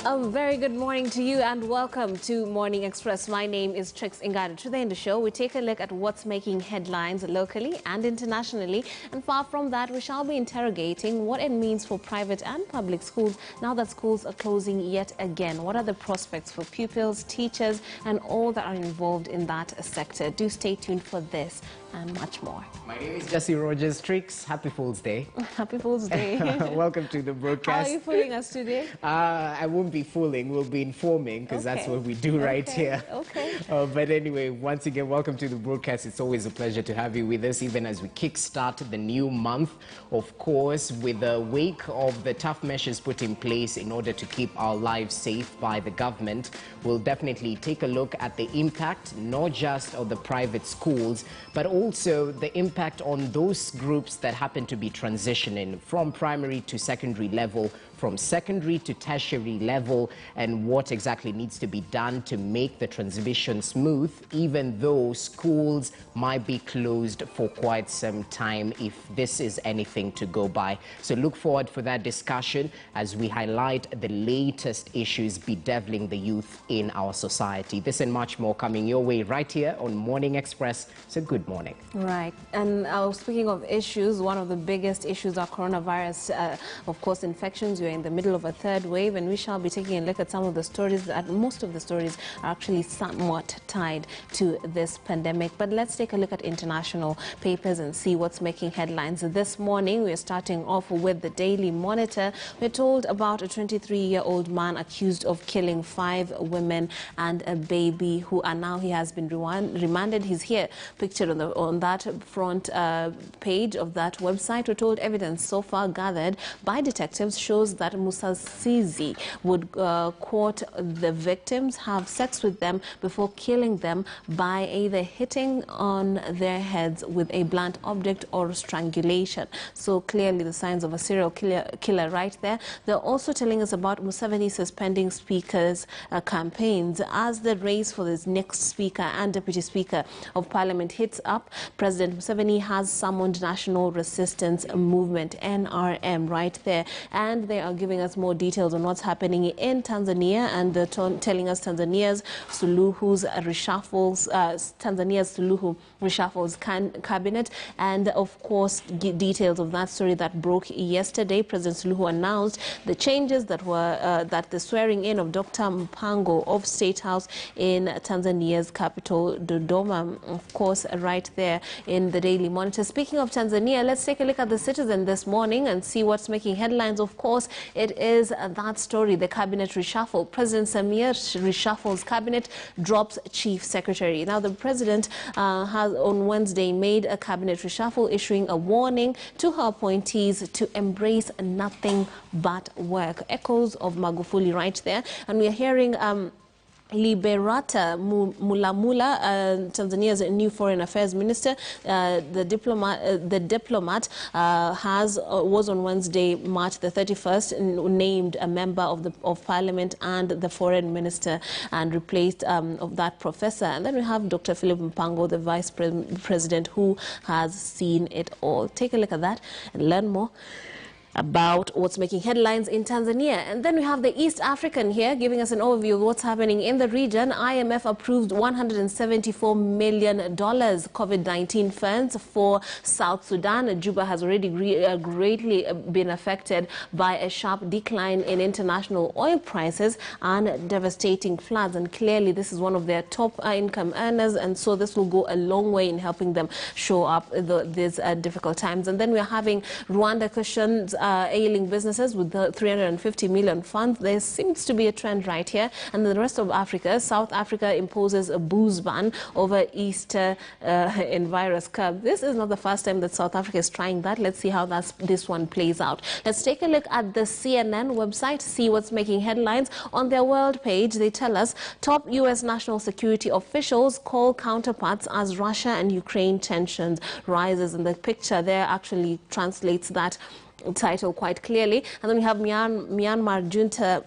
A very good morning to you and welcome to Morning Express. My name is Trix Ingada. Today in the show, we take a look at what's making headlines locally and internationally. And far from that, we shall be interrogating what it means for private and public schools now that schools are closing yet again. What are the prospects for pupils, teachers, and all that are involved in that sector? Do stay tuned for this and much more. My name is Jesse Rogers. Trix, happy Fool's Day. Happy Fool's Day. Welcome to the broadcast. How are you fooling us today? I won't be fooling, we'll be informing because that's what we do right here. Okay. But anyway, once again, welcome to the broadcast. It's always a pleasure to have you with us, even as we kickstart the new month, of course, with the wake of the tough measures put in place in order to keep our lives safe by the government. We'll definitely take a look at the impact, not just of the private schools, but also the impact on those groups that happen to be transitioning from primary to secondary level, from secondary to tertiary level, and what exactly needs to be done to make the transition smooth, even though schools might be closed for quite some time, if this is anything to go by. So look forward for that discussion as we highlight the latest issues bedeviling the youth in our society. This and much more coming your way right here on Morning Express. So good morning. Right. And speaking of issues, one of the biggest issues are coronavirus, of course, infections. We're in the middle of a third wave, and we shall be taking a look at some of the stories. Most of the stories are actually somewhat tied to this pandemic. But let's take a look at international papers and see what's making headlines. This morning, we're starting off with the Daily Monitor. We're told about a 23-year-old man accused of killing 5 women and a baby, who are now, he has been remanded. He's here pictured on that front page of that website. We're told evidence so far gathered by detectives shows that Musasizi would court the victims, have sex with them before killing them by either hitting on their heads with a blunt object or strangulation. So clearly the signs of a serial killer right there. They're also telling us about Museveni suspending speakers' campaigns as the race for this next speaker and deputy speaker of parliament hits up. President Museveni has summoned National Resistance Movement, NRM, right there, and they are giving us more details on what's happening in Tanzania, and they're telling us Tanzania's Suluhu's reshuffles cabinet, and of course details of that story that broke yesterday. President Suluhu announced the changes that were that the swearing in of Dr. Mpango of State House in Tanzania's capital, Dodoma, of course, right there in the Daily Monitor. Speaking of Tanzania, let's take a look at the Citizen this morning and see what's making headlines. Of course, it is that story, the cabinet reshuffle. President Samir reshuffles cabinet, drops chief secretary. Now, the president has on Wednesday made a cabinet reshuffle, issuing a warning to her appointees to embrace nothing but work. Echoes of Magufuli right there. And we are hearing Liberata Mulamula, Tanzania's new foreign affairs minister, the diplomat was on Wednesday, March the 31st, named a member of parliament and the foreign minister, and replaced of that professor. And then we have Dr. Philip Mpango, the vice president, who has seen it all. Take a look at that and learn more about what's making headlines in Tanzania. And then we have the East African here giving us an overview of what's happening in the region. IMF approved $174 million COVID-19 funds for South Sudan. Juba has already greatly been affected by a sharp decline in international oil prices and devastating floods. And clearly this is one of their top income earners, and so this will go a long way in helping them show up these difficult times. And then we're having Rwanda cushions ailing businesses with the 350 million funds. There seems to be a trend right here. And the rest of Africa, South Africa imposes a booze ban over Easter in virus curve. This is not the first time that South Africa is trying that. Let's see how this one plays out. Let's take a look at the CNN website, see what's making headlines. On their world page, they tell us top U.S. national security officials call counterparts as Russia and Ukraine tensions rises. And the picture there actually translates that title quite clearly. And then we have Myanmar junta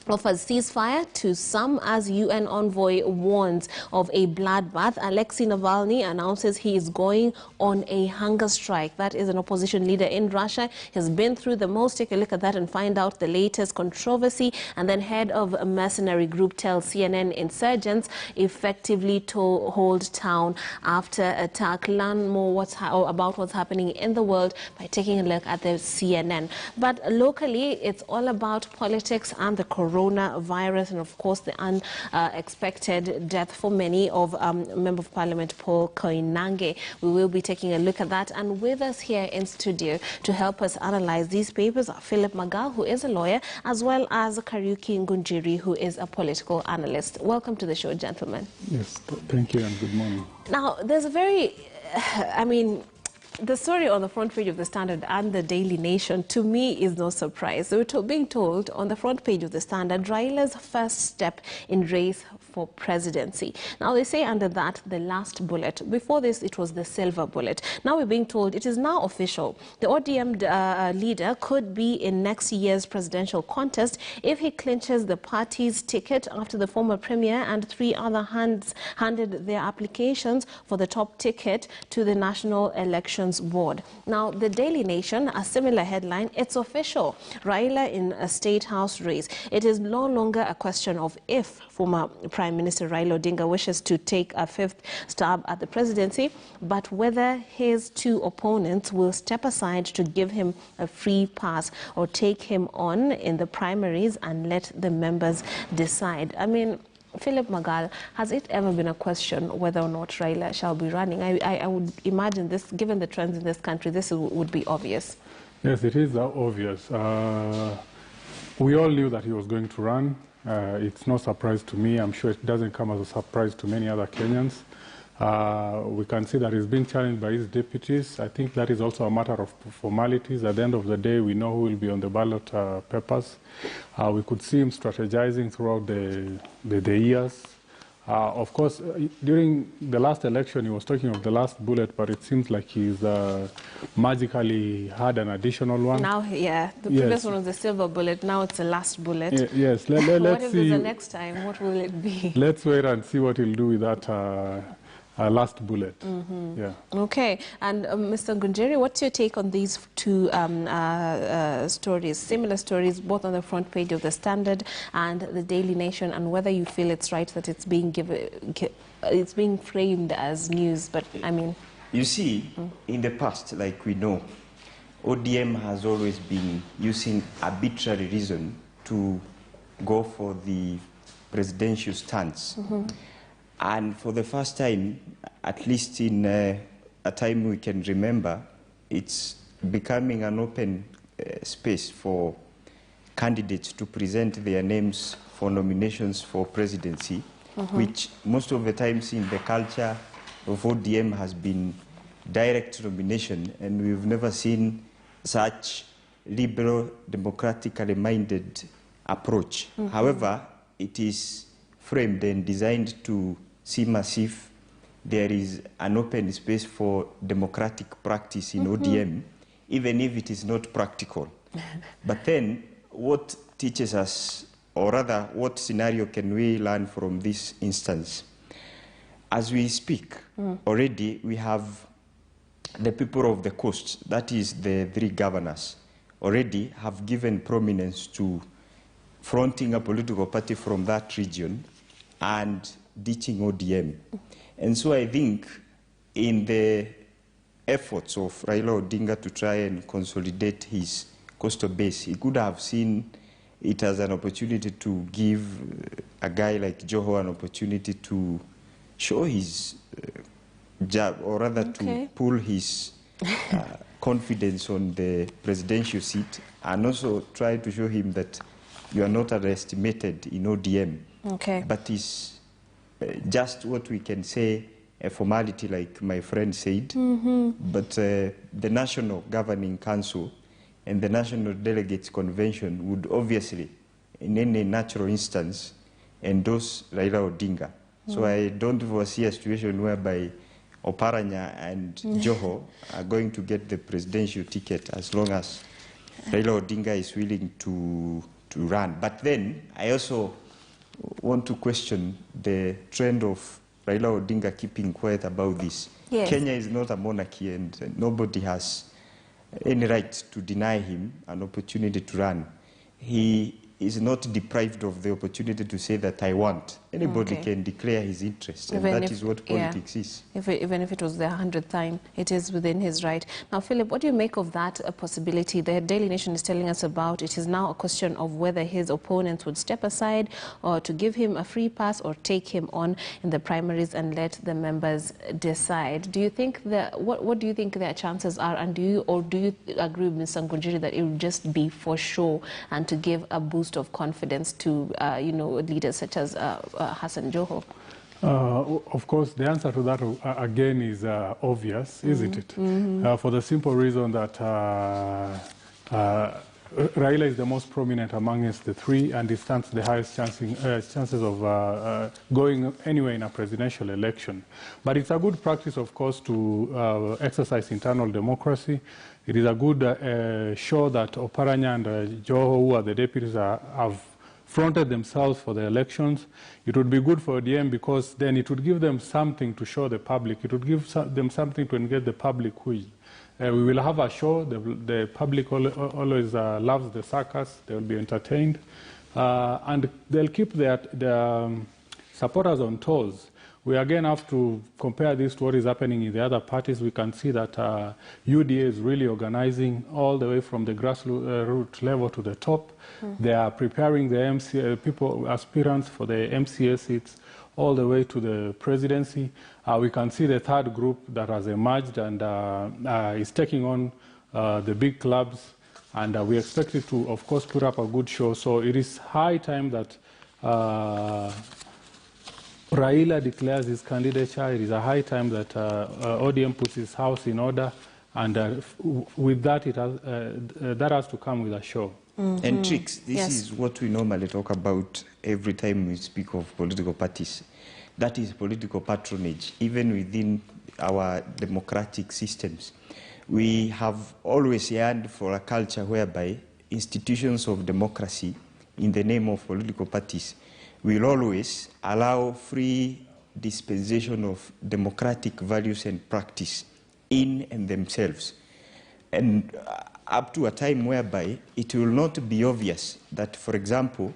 offers ceasefire to some as UN envoy warns of a bloodbath. Alexei Navalny announces he is going on a hunger strike. That is an opposition leader in Russia. He's been through the most. Take a look at that and find out the latest controversy. And then head of a mercenary group tells CNN insurgents effectively to hold town after attack. Learn more about what's happening in the world by taking a look at the CNN. But locally, it's all about politics and the coronavirus, and of course the unexpected death for many of Member of Parliament Paul Koinange. We will be taking a look at that, and with us here in studio to help us analyze these papers are Philip Magal, who is a lawyer, as well as Kariuki Ngunjiri, who is a political analyst. Welcome to the show, gentlemen. Yes, thank you and good morning. Now, there's a very, the story on the front page of the Standard and the Daily Nation, to me, is no surprise. They were being told on the front page of the Standard, Raila's first step in race for presidency. Now, they say under that, the last bullet. Before this, it was the silver bullet. Now we're being told it is now official. The ODM leader could be in next year's presidential contest if he clinches the party's ticket after the former premier and 3 other handed their applications for the top ticket to the National Elections Board. Now, the Daily Nation, a similar headline, it's official. Raila in a state house race. It is no longer a question of if former Prime Minister Raila Odinga wishes to take a 5th stab at the presidency, but whether his 2 opponents will step aside to give him a free pass or take him on in the primaries and let the members decide. I mean, Philip Magal, has it ever been a question whether or not Raila shall be running? I would imagine this, given the trends in this country, this would be obvious. Yes, it is obvious. We all knew that he was going to run. It's no surprise to me. I'm sure it doesn't come as a surprise to many other Kenyans. We can see that he's been challenged by his deputies. I think that is also a matter of formalities. At the end of the day, we know who will be on the ballot papers. We could see him strategizing throughout the years. Of course, during the last election, he was talking of the last bullet, but it seems like he's magically had an additional one. Now, yeah, the previous one was the silver bullet. Now it's the last bullet. Yes, let's see. What if there's a next time? What will it be? Let's wait and see what he'll do with that last bullet. Yeah. Okay, and Mr. Ngunjiri, what's your take on these 2 stories, similar stories, both on the front page of the Standard and the Daily Nation, and whether you feel it's right that it's being it's being framed as news? But I mean, you see, in the past, like we know, ODM has always been using arbitrary reason to go for the presidential stance. And for the first time, at least in a time we can remember, it's becoming an open space for candidates to present their names for nominations for presidency, which most of the times in the culture of ODM has been direct nomination, and we've never seen such liberal, democratically minded approach. However, it is framed and designed to seem as if there is an open space for democratic practice in ODM, even if it is not practical. But then, what teaches us, or rather, what scenario can we learn from this instance? As we speak, already we have the people of the coast, that is the 3 governors, already have given prominence to fronting a political party from that region and ditching ODM. And so I think in the efforts of Raila Odinga to try and consolidate his coastal base, he could have seen it as an opportunity to give a guy like Joho an opportunity to show his jab, or rather to pull his confidence on the presidential seat, and also try to show him that you are not underestimated in ODM. But it's just what we can say, a formality, like my friend said. But the National Governing Council and the National Delegates Convention would obviously, in any natural instance, endorse Raila Odinga. So I don't foresee a situation whereby Oparanya and Joho are going to get the presidential ticket as long as Raila Odinga is willing to to run. But then I also want to question the trend of Raila Odinga keeping quiet about this. Yes. Kenya is not a monarchy, and nobody has any right to deny him an opportunity to run. He is not deprived of the opportunity to say that I want. Anybody can declare his interest, and that is what politics is. Even if it was the 100th time, it is within his right. Now, Philip, what do you make of that possibility? The Daily Nation is telling us about it is now a question of whether his opponents would step aside or to give him a free pass or take him on in the primaries and let the members decide. Do you think what do you think their chances are, and do you agree with Ms. Ngunjiri that it would just be for show and to give a boost of confidence to leaders such as Hassan Joho? Of course, the answer to that again is obvious, isn't it? For the simple reason that Raila is the most prominent amongst the three, and he stands the highest chances of going anywhere in a presidential election. But it's a good practice, of course, to exercise internal democracy. It is a good show that Oparanya and Joho, who are the deputies, have fronted themselves for the elections. It would be good for ODM because then it would give them something to show the public. It would give them something to engage the public with. We will have a show. The public always loves the circus. They will be entertained. And they'll keep their supporters on toes. We again have to compare this to what is happening in the other parties. We can see that UDA is really organizing all the way from the grassroots level to the top. They are preparing the aspirants for the MCA seats all the way to the presidency. We can see the third group that has emerged and is taking on the big clubs. And we expect it to, of course, put up a good show. So it is high time that Raila declares his candidature. It is a high time that ODM puts his house in order, and with that, that has to come with a show. And Trix, this is what we normally talk about every time we speak of political parties. That is political patronage, even within our democratic systems. We have always yearned for a culture whereby institutions of democracy, in the name of political parties, will always allow free dispensation of democratic values and practice in and themselves. And up to a time whereby it will not be obvious that, for example,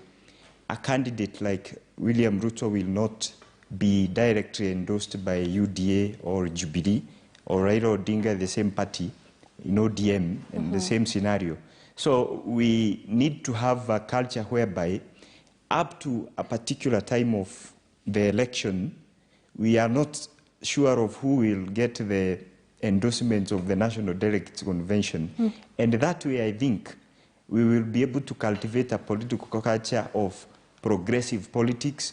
a candidate like William Ruto will not be directly endorsed by UDA or Jubilee, or Raila Odinga, the same party, in ODM, in the same scenario. So we need to have a culture whereby up to a particular time of the election, we are not sure of who will get the endorsements of the National Delegates Convention. And that way, I think, we will be able to cultivate a political culture of progressive politics,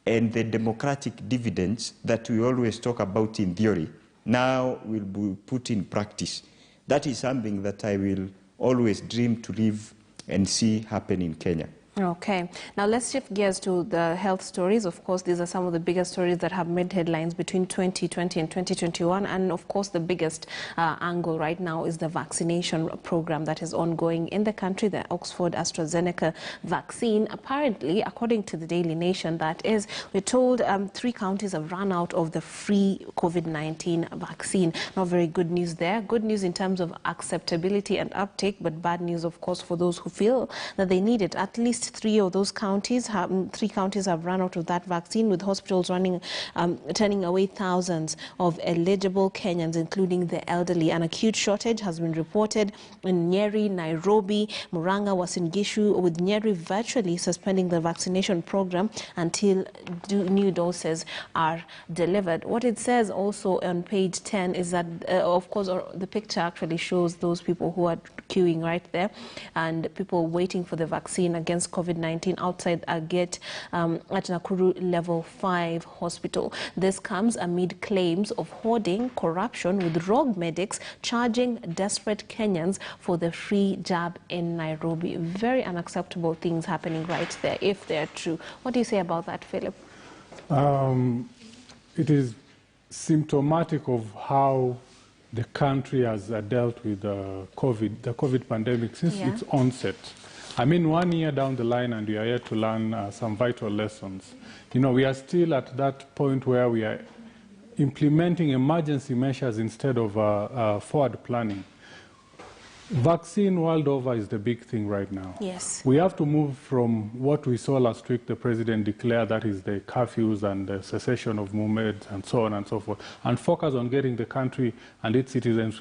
and the democratic dividends that we always talk about in theory now will be put in practice. That is something that I will always dream to live and see happen in Kenya. Okay. Now let's shift gears to the health stories. Of course, these are some of the biggest stories that have made headlines between 2020 and 2021. And of course, the biggest angle right now is the vaccination program that is ongoing in the country, the Oxford AstraZeneca vaccine. Apparently, according to the Daily Nation, that is, we're told 3 counties have run out of the free COVID-19 vaccine. Not very good news there. Good news in terms of acceptability and uptake, but bad news, of course, for those who feel that they need it. At least 3 of those counties, 3 counties have run out of that vaccine, with hospitals turning away thousands of eligible Kenyans, including the elderly. An acute shortage has been reported in Nyeri, Nairobi, Murang'a, Uasin Gishu, with Nyeri virtually suspending the vaccination program until new doses are delivered. What it says also on page 10 is that, of course, the picture actually shows those people who are queuing right there and people waiting for the vaccine against COVID-19 outside a gate at Nakuru Level 5 hospital. This comes amid claims of hoarding, corruption, with rogue medics charging desperate Kenyans for the free jab in Nairobi. Very unacceptable things happening right there, if they're true. What do you say about that, Philip? It is symptomatic of how the country has dealt with the COVID pandemic since its onset. I mean, 1 year down the line and we are yet to learn some vital lessons. You know, we are still at that point where we are implementing emergency measures instead of forward planning. Vaccine world over is the big thing right now. Yes. We have to move from what we saw last week, the president declared, that is the curfews and the cessation of movement and so on and so forth, and focus on getting the country and its citizens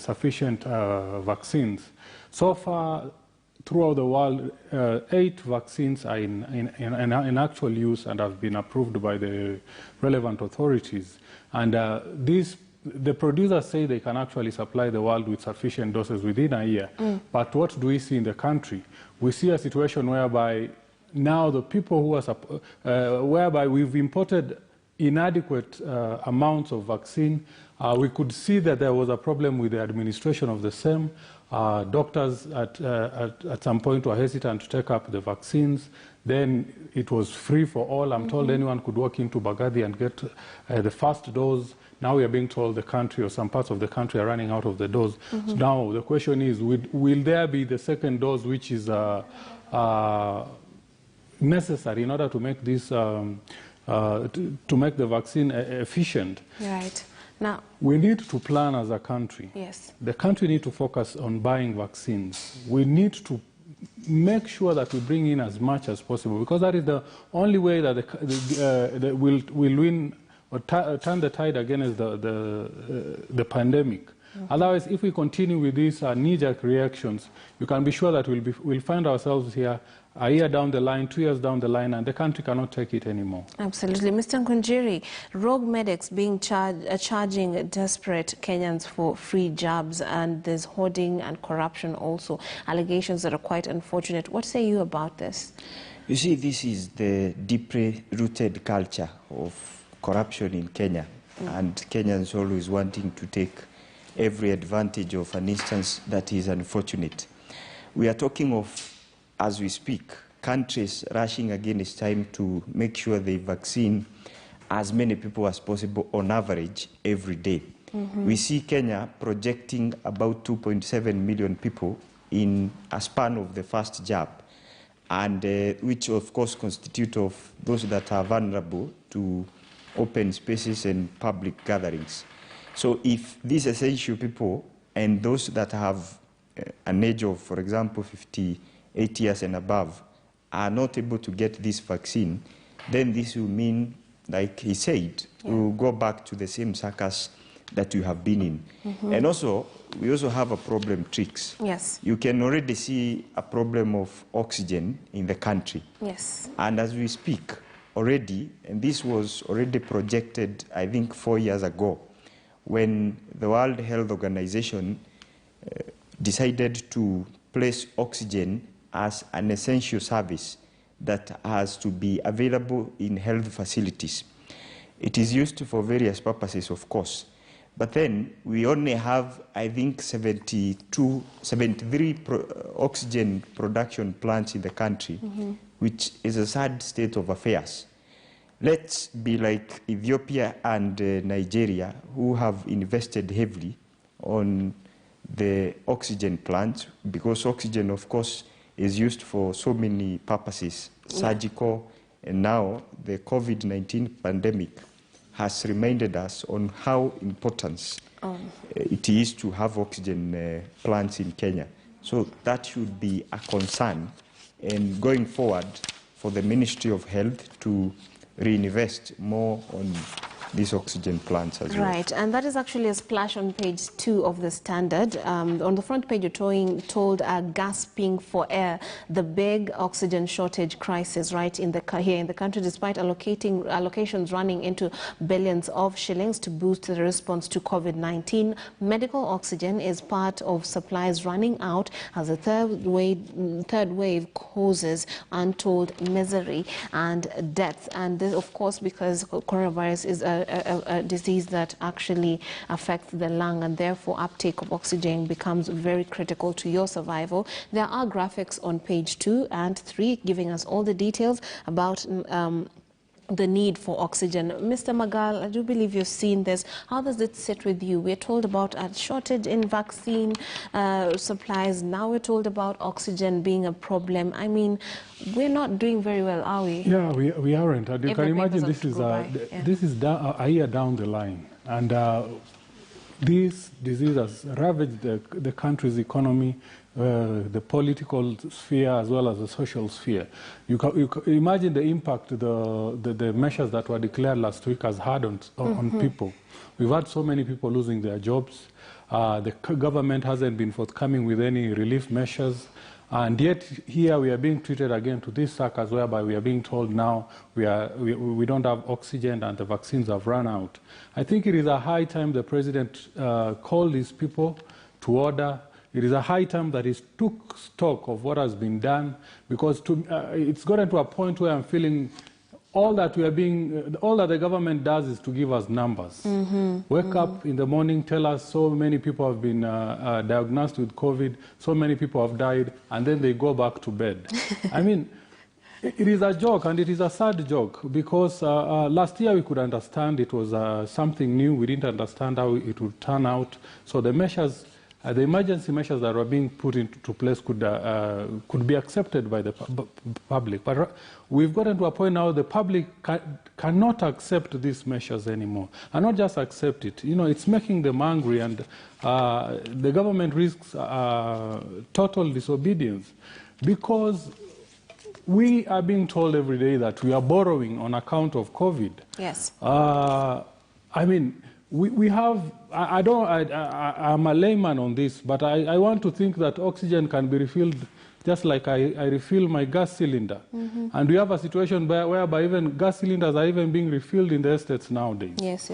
sufficient vaccines. So far, throughout the world, 8 vaccines are in actual use and have been approved by the relevant authorities. And the producers say they can actually supply the world with sufficient doses within a year. But what do we see in the country? We see a situation whereby now the people who are, whereby we've imported inadequate amounts of vaccine. We could see that there was a problem with the administration of the same. Doctors at some point were hesitant to take up the vaccines. Then it was free for all. I'm told anyone could walk into Baghdadi and get the first dose. Now we are being told the country or some parts of the country are running out of the dose. So now the question is, will there be the second dose which is necessary in order to make this, to make the vaccine efficient? Right. Now, we need to plan as a country. Yes. The country needs to focus on buying vaccines. We need to make sure that we bring in as much as possible, because that is the only way that we'll win or turn the tide against the pandemic. Otherwise, if we continue with these knee-jerk reactions, you can be sure that we'll find ourselves here a year down the line, 2 years down the line, and the country cannot take it anymore. Absolutely. Mr. Nkunjiri, rogue medics being charging desperate Kenyans for free jabs, and there's hoarding and corruption also, allegations that are quite unfortunate. What say you about this? You see, this is the deeply rooted culture of corruption in Kenya, and Kenyans always wanting to take every advantage of an instance that is unfortunate. We are talking of, as we speak, countries rushing against time to make sure they vaccine as many people as possible on average every day. We see Kenya projecting about 2.7 million people in a span of the first jab, and which of course constitute of those that are vulnerable to open spaces and public gatherings. So if these essential people and those that have an age of, for example, 58 years and above are not able to get this vaccine, then this will mean, like he said, we will go back to the same circus that you have been in. And also, we also have a problem, Tricks. Yes. You can already see a problem of oxygen in the country. Yes. And as we speak already, and this was already projected, I think, 4 years ago, when the World Health Organization decided to place oxygen as an essential service that has to be available in health facilities. It is used for various purposes, of course. But then we only have, I think, 73 oxygen production plants in the country, which is a sad state of affairs. Let's be like Ethiopia and Nigeria, who have invested heavily on the oxygen plants, because oxygen, of course, is used for so many purposes, surgical, and now the COVID-19 pandemic has reminded us on how important it is to have oxygen plants in Kenya. So that should be a concern, and going forward for the Ministry of Health to reinvest more on these oxygen plants as well. Right, and that is actually a splash on page 2 of the Standard. On the front page, you're told gasping for air, the big oxygen shortage crisis right in here in the country, despite allocations running into billions of shillings to boost the response to COVID-19. Medical oxygen is part of supplies running out as the third wave causes untold misery and death. And this, of course, because coronavirus is a disease that actually affects the lung, and therefore uptake of oxygen becomes very critical to your survival. There are graphics on page 2 and 3 giving us all the details about the need for oxygen. Mr. Magal, I do believe you've seen this. How does it sit with you? We're told about a shortage in vaccine supplies. Now we're told about oxygen being a problem. I mean, we're not doing very well, are we? Yeah, we aren't. And you can imagine this is a year down the line. And this disease has ravaged the country's economy, the political sphere as well as the social sphere. You can imagine the impact the measures that were declared last week has had on people. We've had so many people losing their jobs. The government hasn't been forthcoming with any relief measures. And yet here we are being treated again to this circus whereby we are being told now we don't have oxygen and the vaccines have run out. I think it is a high time the president called these people to order. It is a high time that he took stock of what has been done, because it's gotten to a point where I'm feeling all that the government does is to give us numbers. Wake up in the morning, tell us so many people have been diagnosed with COVID, so many people have died, and then they go back to bed. I mean, it is a joke, and it is a sad joke, because last year we could understand it was something new. We didn't understand how it would turn out. So the measures, the emergency measures that were being put into place could be accepted by the public. But we've gotten to a point now the public cannot accept these measures anymore. And not just accept it. You know, it's making them angry, and the government risks total disobedience, because we are being told every day that we are borrowing on account of COVID. Yes. I mean, we have, I'm a layman on this, but I want to think that oxygen can be refilled just like I refill my gas cylinder. And we have a situation whereby even gas cylinders are even being refilled in the estates nowadays. Yes.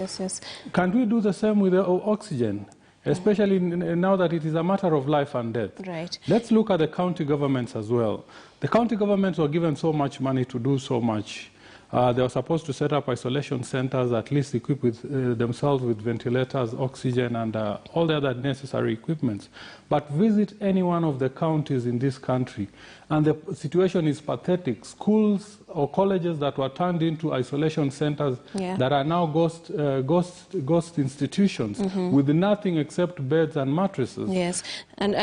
Can we do the same with the oxygen? Especially now that it is a matter of life and death. Right. Let's look at the county governments as well. The county governments were given so much money to do so much. They were supposed to set up isolation centers, at least equip themselves with ventilators, oxygen, and all the other necessary equipments. But visit any one of the counties in this country, and the situation is pathetic. Schools or colleges that were turned into isolation centers that are now ghost institutions with nothing except beds and mattresses. Yes, and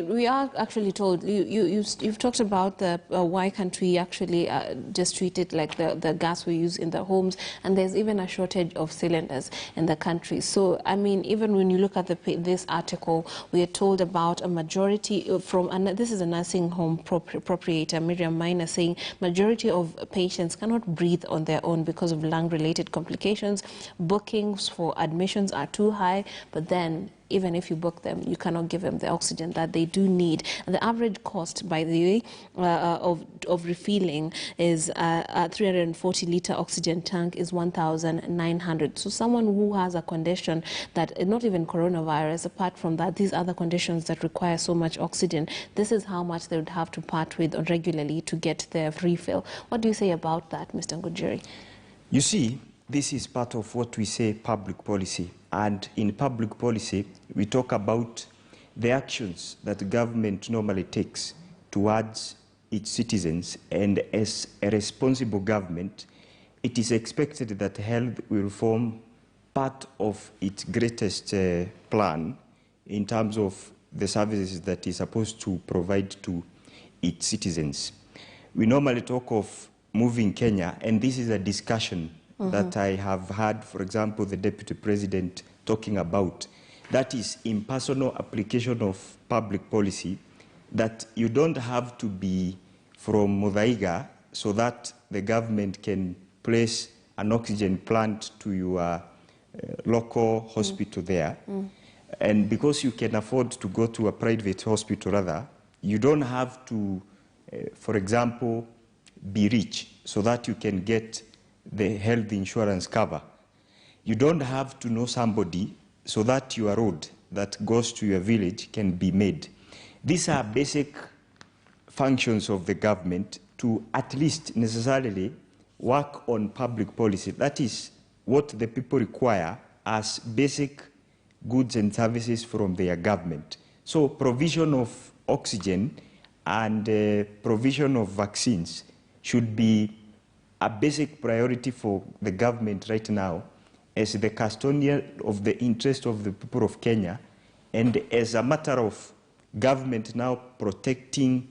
we are actually told, you've talked about why can't we actually just treat it like the gas we use in the homes, and there's even a shortage of cylinders in the country. So, I mean, even when you look at this article, we are told about a majority this is a nursing home proprietor, Miriam Minor, saying majority of patients cannot breathe on their own because of lung-related complications. Bookings for admissions are too high, but then even if you book them, you cannot give them the oxygen that they do need. And the average cost, by the way, of refilling is a 340-litre oxygen tank is 1,900. So someone who has a condition that, not even coronavirus, apart from that, these other conditions that require so much oxygen, this is how much they would have to part with regularly to get their refill. What do you say about that, Mr. Ngujiri? You see, this is part of what we say public policy. And in public policy, we talk about the actions that the government normally takes towards its citizens. And as a responsible government, it is expected that health will form part of its greatest plan in terms of the services that it's supposed to provide to its citizens. We normally talk of moving Kenya, and this is a discussion that I have had, for example, the Deputy President talking about. That is impersonal application of public policy, that you don't have to be from Muthaiga so that the government can place an oxygen plant to your local hospital there. And because you can afford to go to a private hospital rather, you don't have to, for example, be rich so that you can get the health insurance cover. You don't have to know somebody so that your road that goes to your village can be made. These are basic functions of the government to at least necessarily work on public policy. That is what the people require as basic goods and services from their government. So provision of oxygen and provision of vaccines should be a basic priority for the government right now as the custodian of the interest of the people of Kenya, and as a matter of government now protecting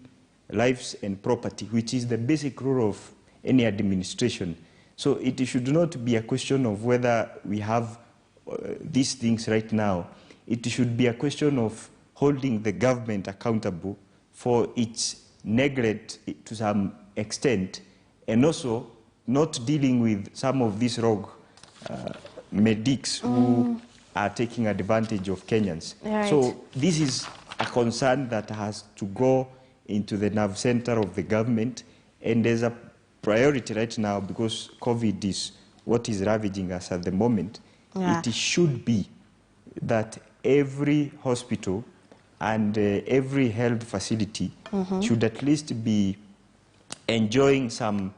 lives and property, which is the basic role of any administration. So it should not be a question of whether we have these things right now. It should be a question of holding the government accountable for its neglect to some extent, and also not dealing with some of these rogue medics who are taking advantage of Kenyans. Right. So this is a concern that has to go into the nerve center of the government, and there's a priority right now because COVID is what is ravaging us at the moment. Yeah. It should be that every hospital and every health facility should at least be enjoying some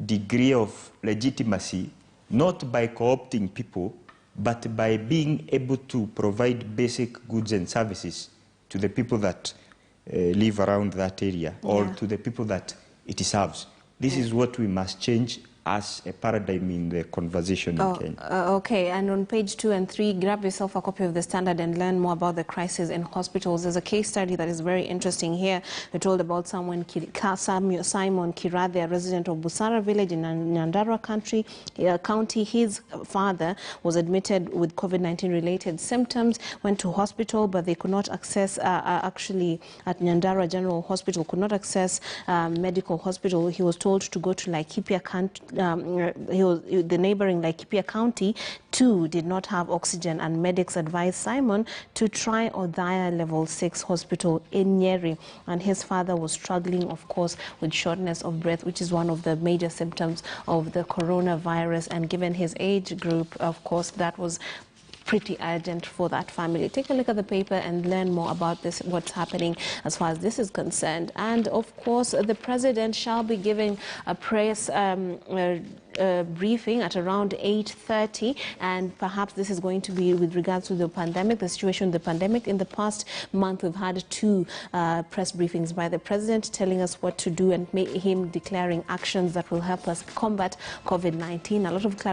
degree of legitimacy, not by co-opting people, but by being able to provide basic goods and services to the people that live around that area, or to the people that it serves. This is what we must change as a paradigm in the conversation in Kenya. Okay, and on page 2 and 3, grab yourself a copy of the Standard and learn more about the crisis in hospitals. There's a case study that is very interesting here. We're told about Simon Kirathe, a resident of Busara village in Nyandarua County. His father was admitted with COVID-19 related symptoms, went to hospital, but they could not access, actually at Nyandarua General Hospital, could not access medical hospital. He was told to go to Laikipia County. The neighboring Laikipia County too did not have oxygen, and medics advised Simon to try Othaya Level 6 Hospital in Nyeri. And his father was struggling, of course, with shortness of breath, which is one of the major symptoms of the coronavirus. And given his age group, of course, that was pretty urgent for that family. Take a look at the paper and learn more about this, what's happening as far as this is concerned. And of course, the president shall be giving a press briefing at around 8:30, and perhaps this is going to be with regards to the pandemic, the situation of the pandemic. In the past month, we've had 2 press briefings by the president telling us what to do, and him declaring actions that will help us combat COVID-19. A lot of